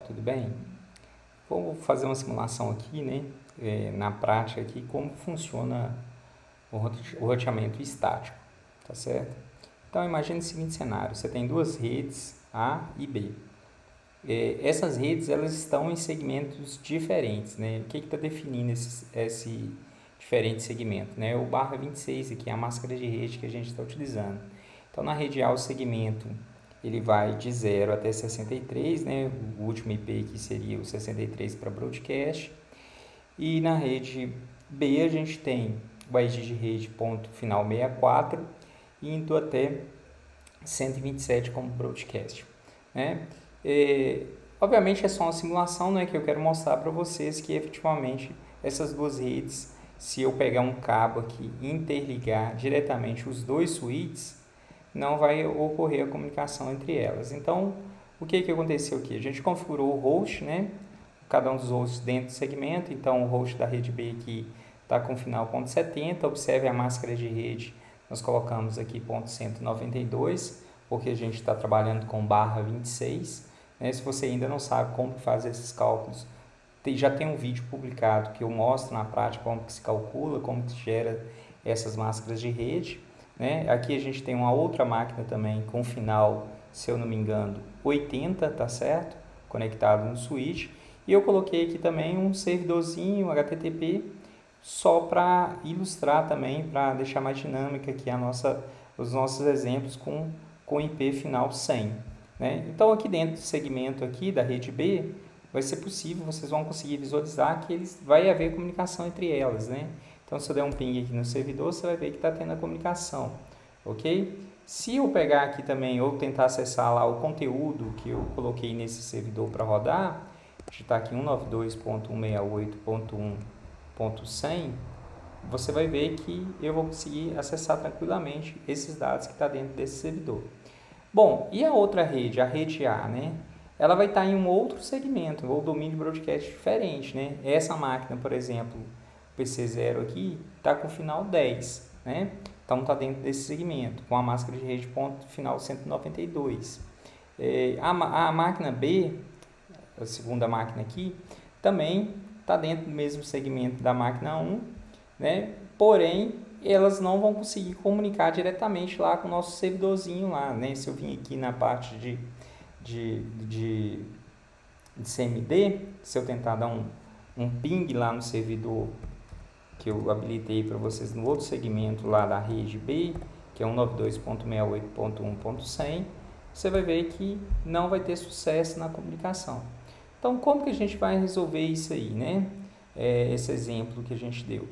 tudo bem? Vou fazer uma simulação aqui, né? Na prática aqui, como funciona o roteamento estático, tá certo? Então, imagine o seguinte cenário, você tem duas redes A e B. Essas redes, elas estão em segmentos diferentes, né? O que está definindo esse diferente segmento, né? O barra 26 aqui, a máscara de rede que a gente está utilizando. Então, na rede A, o segmento ele vai de 0 até 63, né? O último IP aqui seria o 63 para broadcast. E na rede B a gente tem o ID de rede ponto final 64, indo até 127 como broadcast, né? Obviamente é só uma simulação, né, que eu quero mostrar para vocês que efetivamente essas duas redes, se eu pegar um cabo aqui e interligar diretamente os dois switches, não vai ocorrer a comunicação entre elas. Então, o que aconteceu aqui? A gente configurou o host, né? Cada um dos hosts dentro do segmento. Então, o host da rede B aqui está com final ponto .70. Observe a máscara de rede. Nós colocamos aqui ponto .192, porque a gente está trabalhando com barra 26. Né? Se você ainda não sabe como fazer esses cálculos, já tem um vídeo publicado que eu mostro na prática como que se calcula, como que se gera essas máscaras de rede. Né? Aqui a gente tem uma outra máquina também com final, se eu não me engano, 80, tá certo? Conectado no switch. E eu coloquei aqui também um servidorzinho HTTP só para ilustrar também, para deixar mais dinâmica aqui os nossos exemplos com IP final 100. Né? Então aqui dentro do segmento aqui da rede B, vai ser possível, vocês vão conseguir visualizar que vai haver comunicação entre elas. Né? Então, se eu der um ping aqui no servidor, você vai ver que está tendo a comunicação, ok? Se eu pegar aqui também ou tentar acessar lá o conteúdo que eu coloquei nesse servidor para rodar, digitar aqui 192.168.1.100, você vai ver que eu vou conseguir acessar tranquilamente esses dados que está dentro desse servidor. Bom, e a outra rede, a rede A, né? Ela vai estar em um outro segmento, ou domínio de broadcast diferente, né? Essa máquina, por exemplo, PC0 aqui, está com final 10, né? Então, está dentro desse segmento, com a máscara de rede ponto final 192. A máquina B, a segunda máquina aqui, também está dentro do mesmo segmento da máquina 1, né? Porém, elas não vão conseguir comunicar diretamente lá com o nosso servidorzinho lá, né? Se eu vim aqui na parte de CMD, se eu tentar dar um ping lá no servidor que eu habilitei para vocês no outro segmento lá da rede B, que é 192.168.1.100, você vai ver que não vai ter sucesso na comunicação. Então, como que a gente vai resolver isso aí, né? Esse exemplo que a gente deu.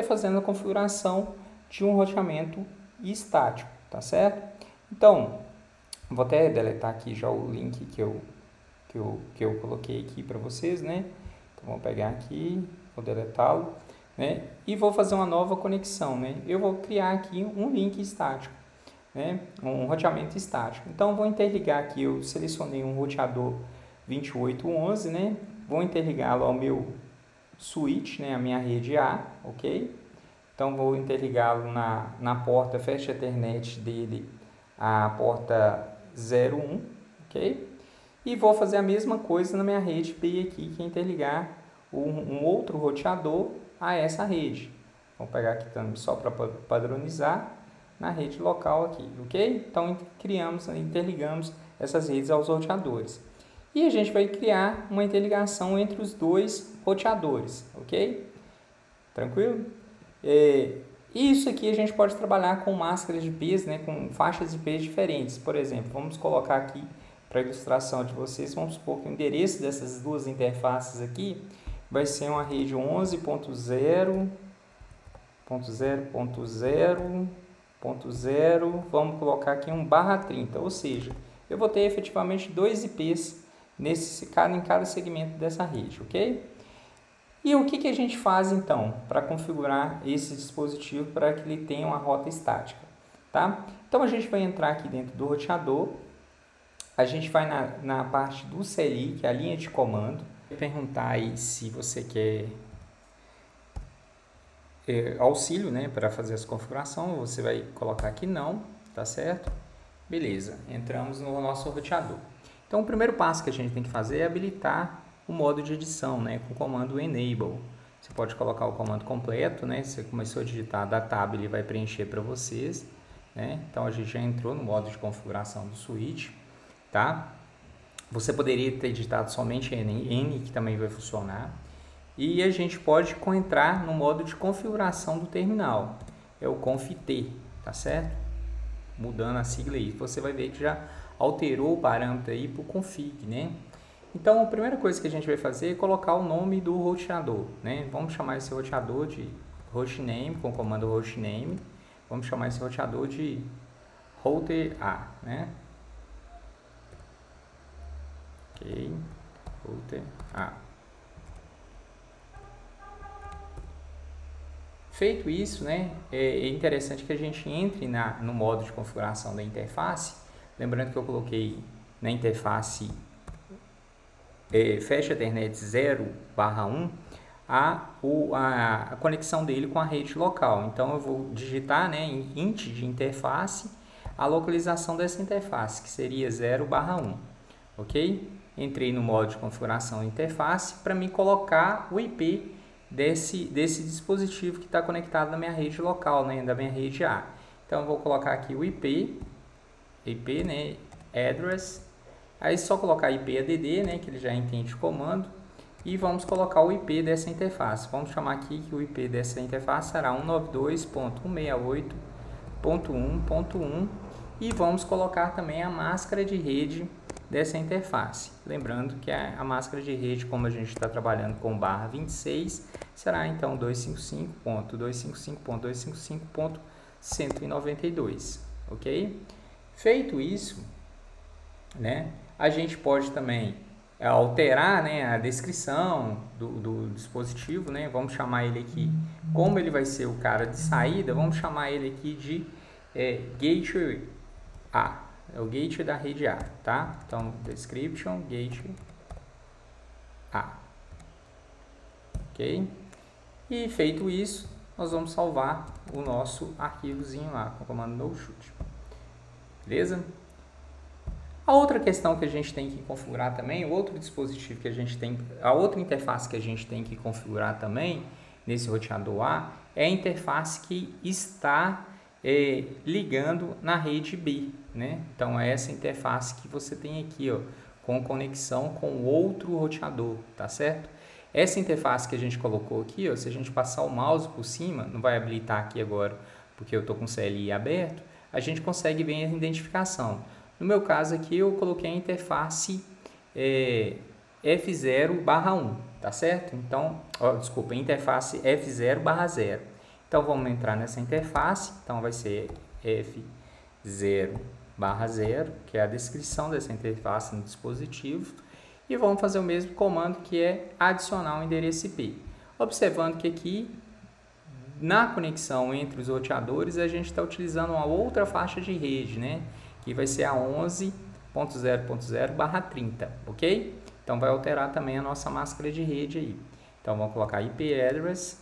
Fazendo a configuração de um roteamento estático, tá certo? Então, vou até deletar aqui já o link que eu coloquei aqui para vocês, né? Então, vou pegar aqui, vou deletá-lo, né? E vou fazer uma nova conexão, né? Eu vou criar aqui um link estático, né? Um roteamento estático. Então, vou interligar aqui, eu selecionei um roteador 2811, né? Vou interligá-lo ao meu switch, né? A minha rede A, ok? Então, vou interligá-lo na porta Fast Ethernet dele, a porta 01, ok? E vou fazer a mesma coisa na minha rede B aqui, que é interligar um outro roteador a essa rede. Vou pegar aqui também só para padronizar na rede local aqui, ok? Então, interligamos essas redes aos roteadores. E a gente vai criar uma interligação entre os dois roteadores, ok? Tranquilo? Isso aqui a gente pode trabalhar com máscaras de IPs, né, com faixas de IPs diferentes. Por exemplo, vamos colocar aqui para ilustração de vocês, vamos supor que o endereço dessas duas interfaces aqui vai ser uma rede 11.0.0.0.0, vamos colocar aqui um barra 30, ou seja, eu vou ter efetivamente dois IPs em cada segmento dessa rede, ok? E o que a gente faz então para configurar esse dispositivo para que ele tenha uma rota estática, tá? Então a gente vai entrar aqui dentro do roteador, a gente vai na parte do CLI, que é a linha de comando, perguntar aí se você quer auxílio, né, para fazer essa configuração, você vai colocar aqui não, tá certo? Beleza, entramos no nosso roteador. Então, o primeiro passo que a gente tem que fazer é habilitar o modo de edição, né, com o comando enable. Você pode colocar o comando completo, né? Você começou a digitar da tab, ele vai preencher para vocês, né? Então a gente já entrou no modo de configuração do switch, tá? Você poderia ter digitado somente N, que também vai funcionar. E a gente pode entrar no modo de configuração do terminal, é o conft, tá certo? Mudando a sigla aí, você vai ver que já alterou o parâmetro aí para o config, né? Então, a primeira coisa que a gente vai fazer é colocar o nome do roteador, né? Vamos chamar esse roteador de hostname, com o comando hostname. Vamos chamar esse roteador de router A, né? Ok, router A. Feito isso, né? É interessante que a gente entre no modo de configuração da interface. Lembrando que eu coloquei na interface fecha Ethernet 0/1 a conexão dele com a rede local. Então eu vou digitar, né, em int de interface a localização dessa interface, que seria 0/1, ok? Entrei no modo de configuração da interface para me colocar o IP desse dispositivo que está conectado na minha rede local, né, da minha rede A. Então eu vou colocar aqui o IP, né, address. Aí só colocar IP ADD, né, que ele já entende o comando, e vamos colocar o IP dessa interface. Vamos chamar aqui que o IP dessa interface será 192.168.1.1 e vamos colocar também a máscara de rede dessa interface. Lembrando que a máscara de rede, como a gente está trabalhando com /26, será então 255.255.255.192, ok? Feito isso, né, a gente pode também alterar, né, a descrição do dispositivo, né? Vamos chamar ele aqui, como ele vai ser o cara de saída, vamos chamar ele aqui de gateway A, é o gateway da rede A, tá? Então, description, gateway A, ok? E feito isso, nós vamos salvar o nosso arquivozinho lá, com o comando no shoot, beleza? A outra questão que a gente tem que configurar também, o outro dispositivo que a gente tem, a outra interface que a gente tem que configurar também nesse roteador A é a interface que está ligando na rede B, né? Então é essa interface que você tem aqui, ó, com conexão com outro roteador, tá certo? Essa interface que a gente colocou aqui, ó, se a gente passar o mouse por cima, não vai habilitar aqui agora porque eu estou com o CLI aberto, a gente consegue ver a identificação. No meu caso aqui, eu coloquei a interface F0/1, tá certo? Então, desculpa, interface F0/0. Então, vamos entrar nessa interface. Então, vai ser F0/0, que é a descrição dessa interface no dispositivo. E vamos fazer o mesmo comando, que é adicionar um endereço IP. Observando que aqui, na conexão entre os roteadores, a gente está utilizando uma outra faixa de rede, né? Que vai ser a 11.0.0/30, ok? Então, vai alterar também a nossa máscara de rede aí. Então, vamos colocar IP address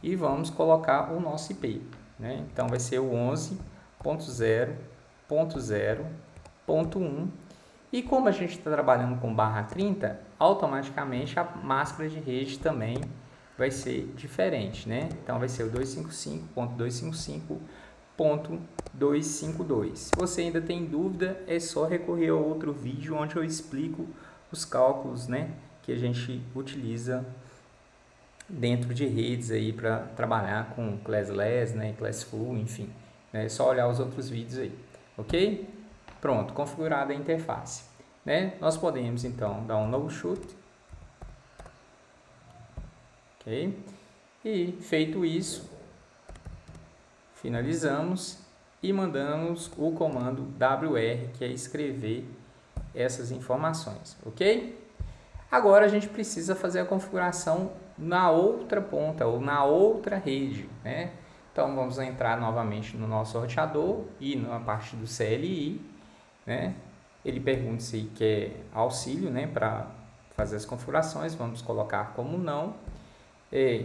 e vamos colocar o nosso IP, né? Então, vai ser o 11.0.0.1 e como a gente está trabalhando com /30, automaticamente a máscara de rede também vai ser diferente, né? Então, vai ser o 255.255.252. Se você ainda tem dúvida, é só recorrer a outro vídeo onde eu explico os cálculos, né, que a gente utiliza dentro de redes aí para trabalhar com classless, né, classful, enfim. É só olhar os outros vídeos aí, ok? Pronto, configurada a interface, né? Nós podemos então dar um no shoot, ok? E feito isso, finalizamos e mandamos o comando WR, que é escrever essas informações, ok? Agora a gente precisa fazer a configuração na outra ponta ou na outra rede, né? Então vamos entrar novamente no nosso roteador e na parte do CLI, né? Ele pergunta se quer auxílio, né, para fazer as configurações, vamos colocar como não.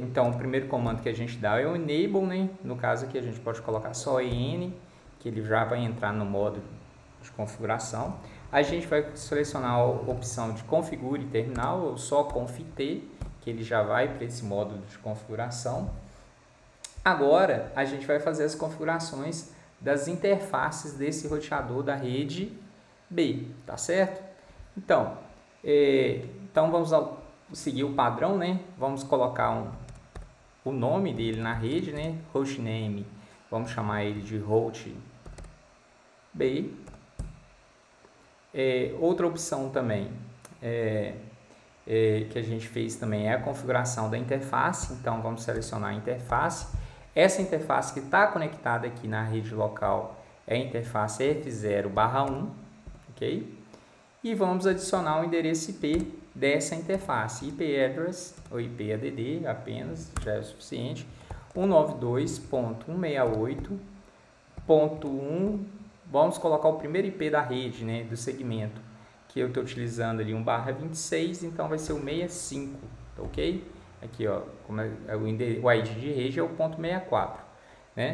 Então, o primeiro comando que a gente dá é o enable, né? No caso aqui a gente pode colocar só EN, que ele já vai entrar no modo de configuração. A gente vai selecionar a opção de configure terminal ou só confit, que ele já vai para esse módulo de configuração. Agora a gente vai fazer as configurações das interfaces desse roteador da rede B, tá certo? Então vamos seguir o padrão, né? Vamos colocar o nome dele na rede, né? Hostname, vamos chamar ele de host B. Outra opção também que a gente fez também é a configuração da interface. Então vamos selecionar a interface. Essa interface que está conectada aqui na rede local é a interface F0/1, ok? E vamos adicionar o endereço IP dessa interface, IP address ou IP add apenas, já é o suficiente, 192.168.1, vamos colocar o primeiro IP da rede, né, do segmento, que eu estou utilizando ali 1/26, então vai ser o 65, ok? Aqui, ó, como o ID de rede é o ponto 64, né?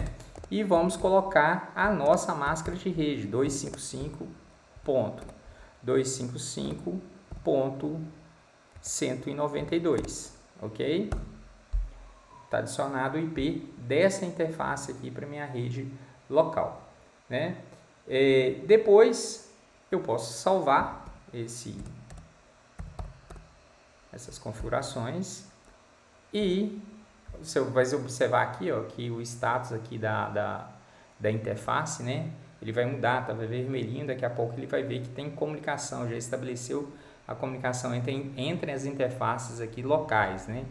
E vamos colocar a nossa máscara de rede, 255.255.192, ok? Está adicionado o IP dessa interface aqui para minha rede local, né? Depois eu posso salvar essas configurações e você vai observar aqui, ó, que o status aqui da interface, né? Ele vai mudar, tá vermelhinho, daqui a pouco ele vai ver que tem comunicação, já estabeleceu a comunicação entre as interfaces aqui locais, né?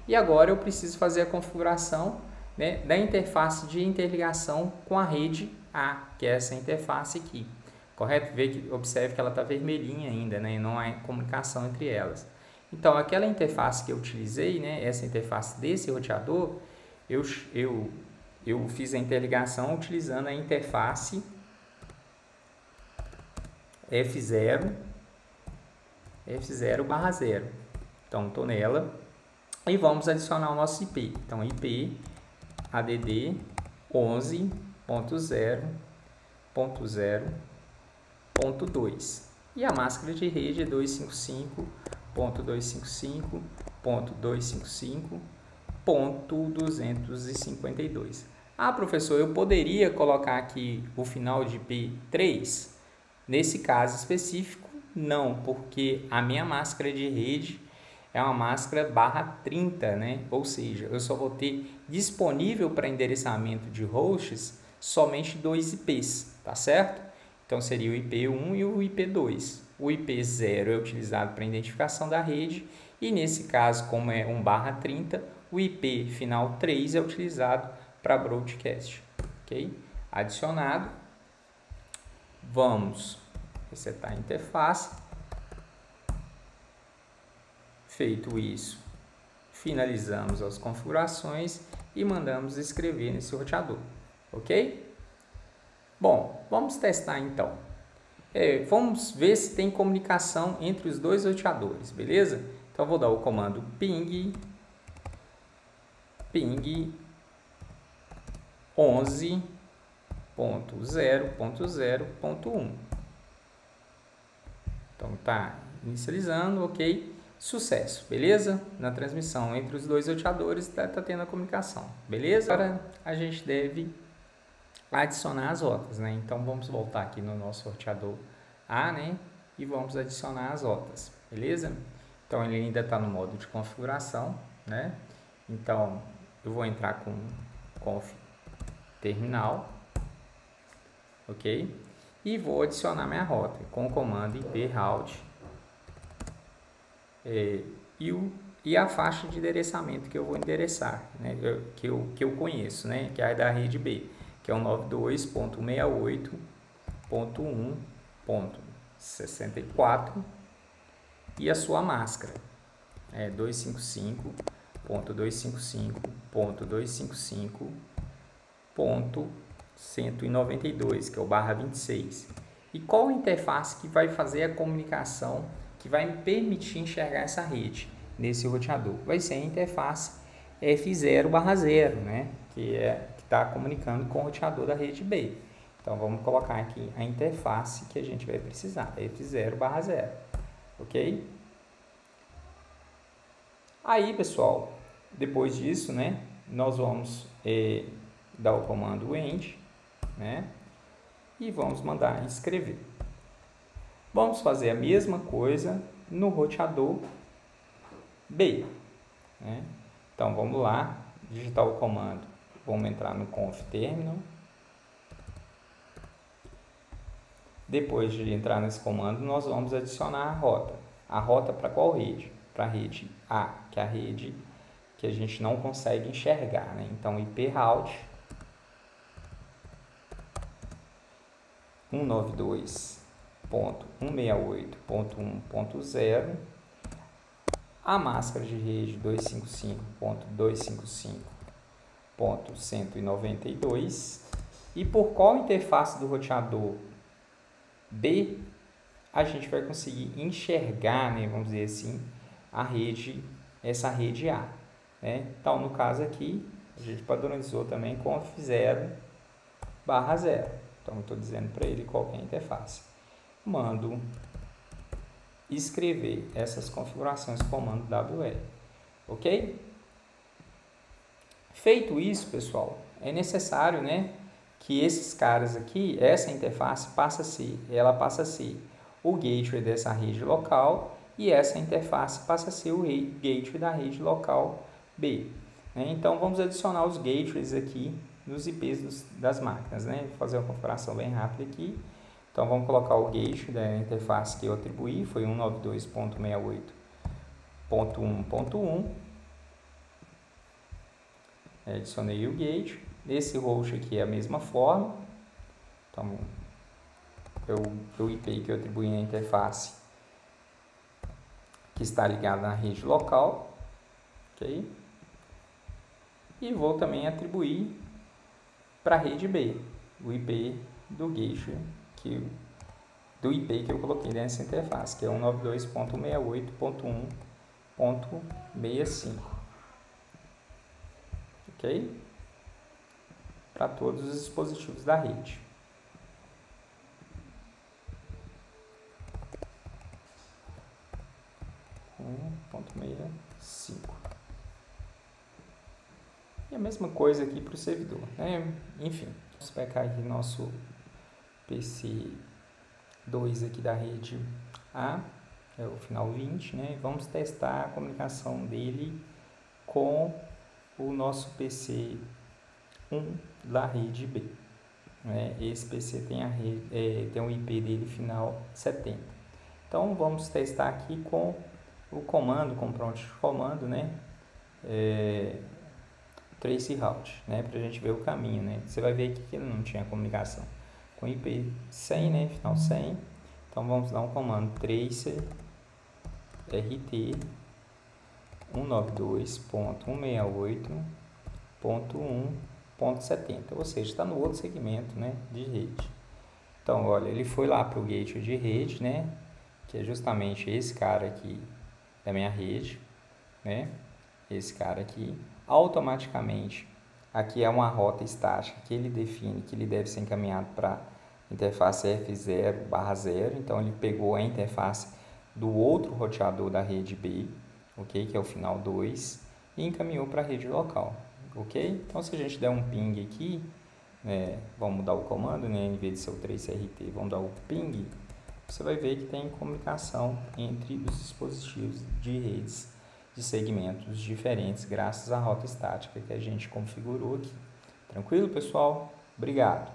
E agora eu preciso fazer a configuração, né, da interface de interligação com a rede A, que é essa interface aqui, correto? Observe que ela está vermelhinha ainda, né, e não há comunicação entre elas. Então, aquela interface que eu utilizei, né, essa interface desse roteador, eu fiz a interligação utilizando a interface F0/0. Então, estou nela e vamos adicionar o nosso IP. Então, IP add 11.0.0.2 e a máscara de rede é 255.255.252. Ah, professor, eu poderia colocar aqui o final de IP 3? Nesse caso específico, não, porque a minha máscara de rede é uma máscara /30, né? Ou seja, eu só vou ter disponível para endereçamento de hosts somente 2 IPs, tá certo? Então seria o IP1 e o IP2. O IP0 é utilizado para identificação da rede e nesse caso, como é 1/30, o IP final 3 é utilizado para broadcast, ok? Adicionado, vamos resetar a interface. Feito isso, finalizamos as configurações e mandamos escrever nesse roteador, ok? Bom, vamos testar então. Vamos ver se tem comunicação entre os dois roteadores, beleza? Então, vou dar o comando ping 11.0.0.1. Então, tá inicializando, ok? Sucesso, beleza? Na transmissão entre os dois roteadores está tendo a comunicação, beleza? Agora a gente deve adicionar as rotas, né? Então vamos voltar aqui no nosso roteador A, né? E vamos adicionar as rotas, beleza? Então ele ainda está no modo de configuração, né? Então eu vou entrar com conf terminal, ok? E vou adicionar minha rota com o comando IP route e a faixa de endereçamento que eu vou endereçar, né? que eu conheço, né? Que é a da rede B, que é o 92.168.1.64 e a sua máscara é 255.255.255.192, que é o /26. E qual a interface que vai fazer a comunicação, que vai me permitir enxergar essa rede nesse roteador? Vai ser a interface F0/0, né? Que está comunicando com o roteador da rede B. Então, vamos colocar aqui a interface que a gente vai precisar, F0/0, ok? Aí, pessoal, depois disso, né, nós vamos dar o comando end, né, e vamos mandar escrever. Vamos fazer a mesma coisa no roteador B, né? Então, vamos lá, digitar o comando, vamos entrar no conf terminal. Depois de entrar nesse comando, nós vamos adicionar a rota. A rota para qual rede? Para a rede A, que é a rede que a gente não consegue enxergar, né? Então, IP route 192.168.1.0, a máscara de rede 255.255.192, e por qual interface do roteador B a gente vai conseguir enxergar, né, vamos dizer assim, essa rede A, né? Então, no caso aqui, a gente padronizou também com F0/0. Então, eu estou dizendo para ele qual que é a interface. Mando escrever essas configurações com o comando WL, ok? Feito isso, pessoal, é necessário, né, que esses caras aqui, essa interface passa a ser o gateway dessa rede local, e essa interface passa a ser o gateway da rede local B, né? Então, vamos adicionar os gateways aqui nos IPs das máquinas, né? Vou fazer uma configuração bem rápida aqui. Então, vamos colocar o gateway da interface que eu atribuí, foi 192.168.1.1. Adicionei o gateway. Esse host aqui é a mesma forma. Então, o IP que eu atribuí na interface que está ligado na rede local, ok? E vou também atribuir para a rede B o IP do gateway, do IP que eu coloquei nessa interface, que é 192.168.1.65, ok? Para todos os dispositivos da rede. E a mesma coisa aqui para o servidor, né? Enfim, vamos pegar aqui nosso PC 2 aqui da rede A, é o final 20, né? Vamos testar a comunicação dele com o nosso PC 1 da rede B, né? Esse PC tem tem um IP dele final 70. Então, vamos testar aqui com o comando, com o prompt de comando, né? Traceroute, né? Para a gente ver o caminho, né? Você vai ver aqui que ele não tinha comunicação com IP 100, né? Final 100. Então, vamos dar um comando tracer rt 192.168.1.70, ou seja, está no outro segmento, né, de rede. Então, olha, ele foi lá para o gateway de rede, né, que é justamente esse cara aqui da minha rede, né, esse cara aqui. Automaticamente, aqui é uma rota estática que ele define que ele deve ser encaminhado para interface F0/0, então ele pegou a interface do outro roteador da rede B, ok, que é o final 2, e encaminhou para a rede local, ok? Então, se a gente der um ping aqui, vamos mudar o comando, né, em vez de ser o traceRT, vamos dar o ping, você vai ver que tem comunicação entre os dispositivos de redes de segmentos diferentes, graças à rota estática que a gente configurou aqui. Tranquilo, pessoal? Obrigado!